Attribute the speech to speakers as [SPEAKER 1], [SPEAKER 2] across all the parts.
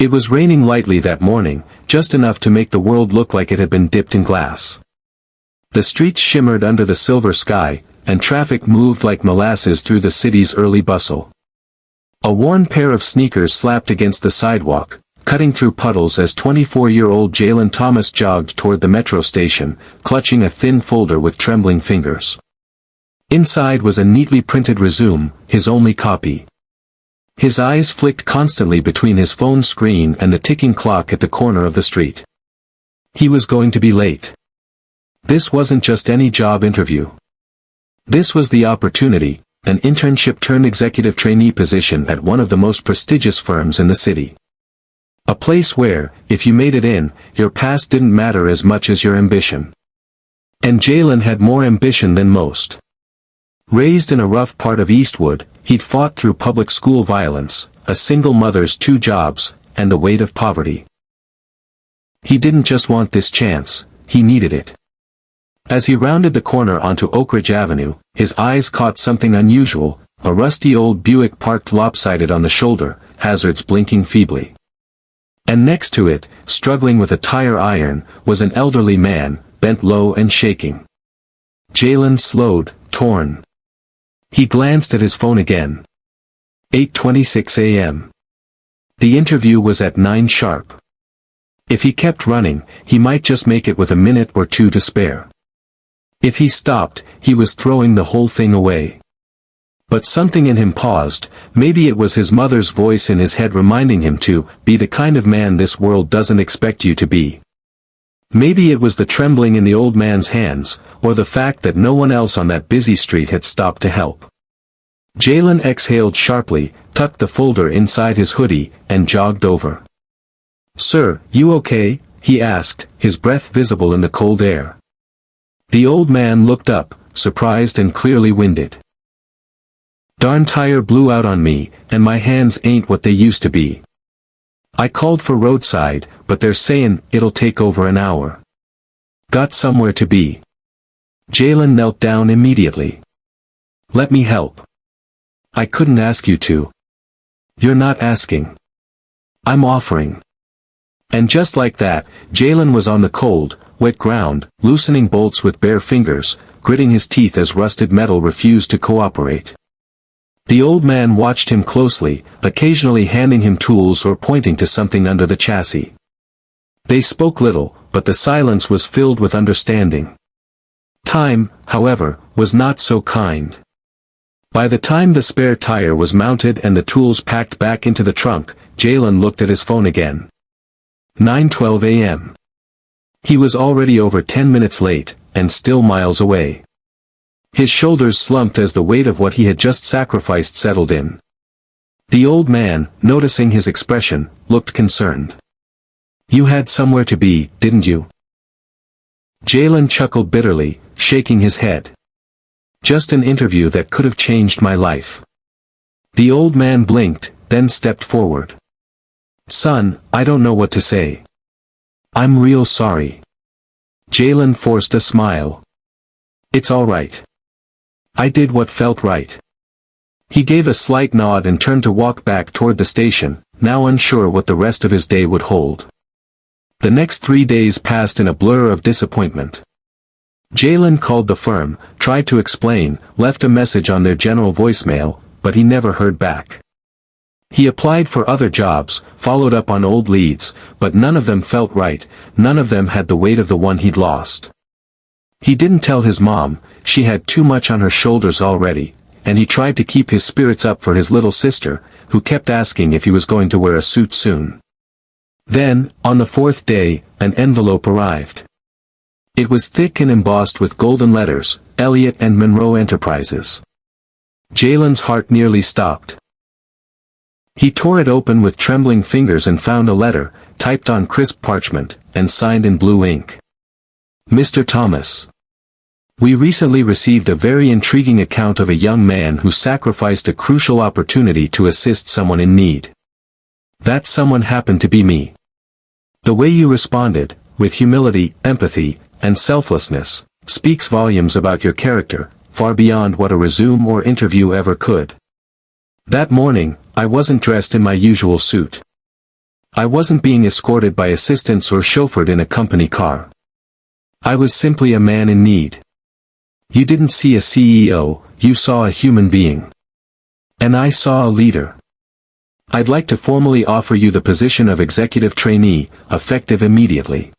[SPEAKER 1] It was raining lightly that morning, just enough to make the world look like it had been dipped in glass. The streets shimmered under the silver sky, and traffic moved like molasses through the city's early bustle. A worn pair of sneakers slapped against the sidewalk, cutting through puddles as 24-year-old Jalen Thomas jogged toward the metro station, clutching a thin folder with trembling fingers. Inside was a neatly printed résumé, his only copy. His eyes flicked constantly between his phone screen and the ticking clock at the corner of the street. He was going to be late. This wasn't just any job interview. This was the opportunity, an internship-turned-executive trainee position at one of the most prestigious firms in the city. A place where, if you made it in, your past didn't matter as much as your ambition. And Jalen had more ambition than most. Raised in a rough part of Eastwood, he'd fought through public school violence, a single mother's 2 jobs, and the weight of poverty. He didn't just want this chance, he needed it. As he rounded the corner onto Oak Ridge Avenue, his eyes caught something unusual, a rusty old Buick parked lopsided on the shoulder, hazards blinking feebly. And next to it, struggling with a tire iron, was an elderly man, bent low and shaking. Jalen slowed, torn. He glanced at his phone again. 8:26 a.m. The interview was at 9 sharp. If he kept running, he might just make it with a minute or 2 to spare. If he stopped, he was throwing the whole thing away. But something in him paused, maybe it was his mother's voice in his head reminding him to be the kind of man this world doesn't expect you to be. Maybe it was the trembling in the old man's hands, or the fact that no one else on that busy street had stopped to help. Jalen exhaled sharply, tucked the folder inside his hoodie, and jogged over. "Sir, you okay?" he asked, his breath visible in the cold air. The old man looked up, surprised and clearly winded. "Darn tire blew out on me, and my hands ain't what they used to be. I called for roadside, but they're sayin' it'll take over an hour. Got somewhere to be." Jalen knelt down immediately. "Let me help." "I couldn't ask you to." "You're not asking. I'm offering." And just like that, Jalen was on the cold, wet ground, loosening bolts with bare fingers, gritting his teeth as rusted metal refused to cooperate. The old man watched him closely, occasionally handing him tools or pointing to something under the chassis. They spoke little, but the silence was filled with understanding. Time, however, was not so kind. By the time the spare tire was mounted and the tools packed back into the trunk, Jalen looked at his phone again. 9:12 a.m. He was already over 10 minutes late, and still miles away. His shoulders slumped as the weight of what he had just sacrificed settled in. The old man, noticing his expression, looked concerned. "You had somewhere to be, didn't you?" Jalen chuckled bitterly, shaking his head. "Just an interview that could have changed my life." The old man blinked, then stepped forward. "Son, I don't know what to say. I'm real sorry." Jalen forced a smile. "It's all right. I did what felt right." He gave a slight nod and turned to walk back toward the station, now unsure what the rest of his day would hold. The next 3 days passed in a blur of disappointment. Jalen called the firm, tried to explain, left a message on their general voicemail, but he never heard back. He applied for other jobs, followed up on old leads, but none of them felt right, none of them had the weight of the one he'd lost. He didn't tell his mom, she had too much on her shoulders already, and he tried to keep his spirits up for his little sister, who kept asking if he was going to wear a suit soon. Then, on the 4th day, an envelope arrived. It was thick and embossed with golden letters, Elliott and Monroe Enterprises. Jalen's heart nearly stopped. He tore it open with trembling fingers and found a letter, typed on crisp parchment, and signed in blue ink. "Mr. Thomas. We recently received a very intriguing account of a young man who sacrificed a crucial opportunity to assist someone in need. That someone happened to be me. The way you responded, with humility, empathy, and selflessness, speaks volumes about your character, far beyond what a resume or interview ever could. That morning, I wasn't dressed in my usual suit. I wasn't being escorted by assistants or chauffeured in a company car. I was simply a man in need. You didn't see a CEO, you saw a human being. And I saw a leader. I'd like to formally offer you the position of executive trainee, effective immediately.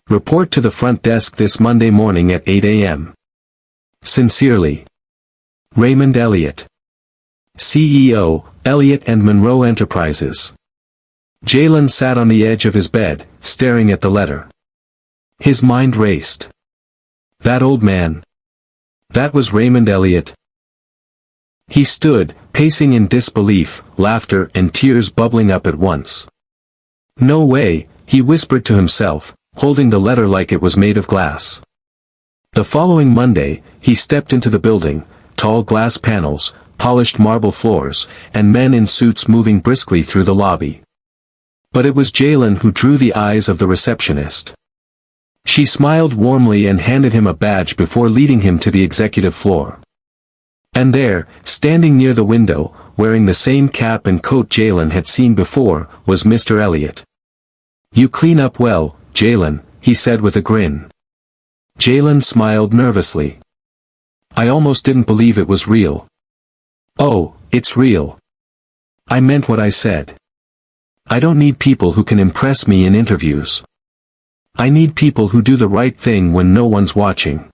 [SPEAKER 1] Report to the front desk this Monday morning at 8 a.m. Sincerely. Raymond Elliott. CEO, Elliott and Monroe Enterprises. Jalen sat on the edge of his bed, staring at the letter. His mind raced. That old man. That was Raymond Elliott. He stood, pacing in disbelief, laughter and tears bubbling up at once. No way, he whispered to himself, holding the letter like it was made of glass. The following Monday, he stepped into the building, tall glass panels, polished marble floors, and men in suits moving briskly through the lobby. But it was Jalen who drew the eyes of the receptionist. She smiled warmly and handed him a badge before leading him to the executive floor. And there, standing near the window, wearing the same cap and coat Jalen had seen before, was Mr. Elliott. "You clean up well, Jalen," he said with a grin. Jalen smiled nervously. "I almost didn't believe it was real." "Oh, it's real. I meant what I said. I don't need people who can impress me in interviews. I need people who do the right thing when no one's watching."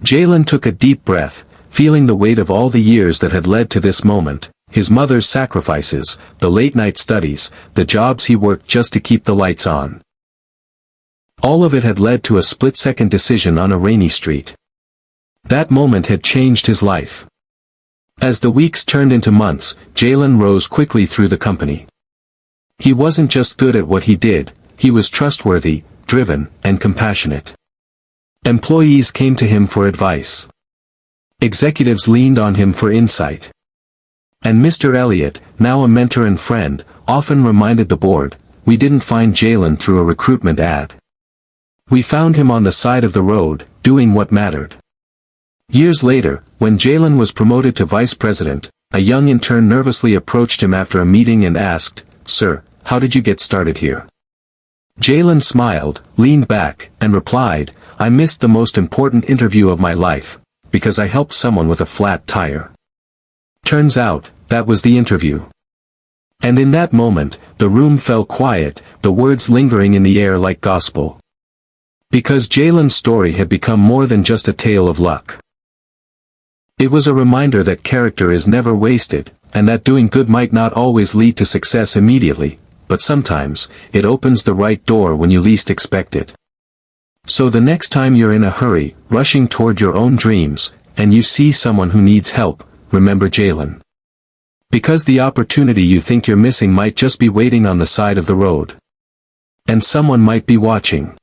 [SPEAKER 1] Jalen took a deep breath, feeling the weight of all the years that had led to this moment, his mother's sacrifices, the late-night studies, the jobs he worked just to keep the lights on. All of it had led to a split-second decision on a rainy street. That moment had changed his life. As the weeks turned into months, Jalen rose quickly through the company. He wasn't just good at what he did, he was trustworthy, driven, and compassionate. Employees came to him for advice. Executives leaned on him for insight. And Mr. Elliott, now a mentor and friend, often reminded the board, "We didn't find Jalen through a recruitment ad. We found him on the side of the road, doing what mattered." Years later, when Jalen was promoted to vice president, a young intern nervously approached him after a meeting and asked, "Sir, how did you get started here?" Jalen smiled, leaned back, and replied, "I missed the most important interview of my life, because I helped someone with a flat tire." Turns out, that was the interview. And in that moment, the room fell quiet, the words lingering in the air like gospel. Because Jalen's story had become more than just a tale of luck. It was a reminder that character is never wasted, and that doing good might not always lead to success immediately, but sometimes, it opens the right door when you least expect it. So the next time you're in a hurry, rushing toward your own dreams, and you see someone who needs help, remember Jalen. Because the opportunity you think you're missing might just be waiting on the side of the road. And someone might be watching.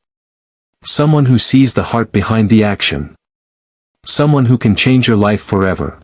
[SPEAKER 1] Someone who sees the heart behind the action. Someone who can change your life forever.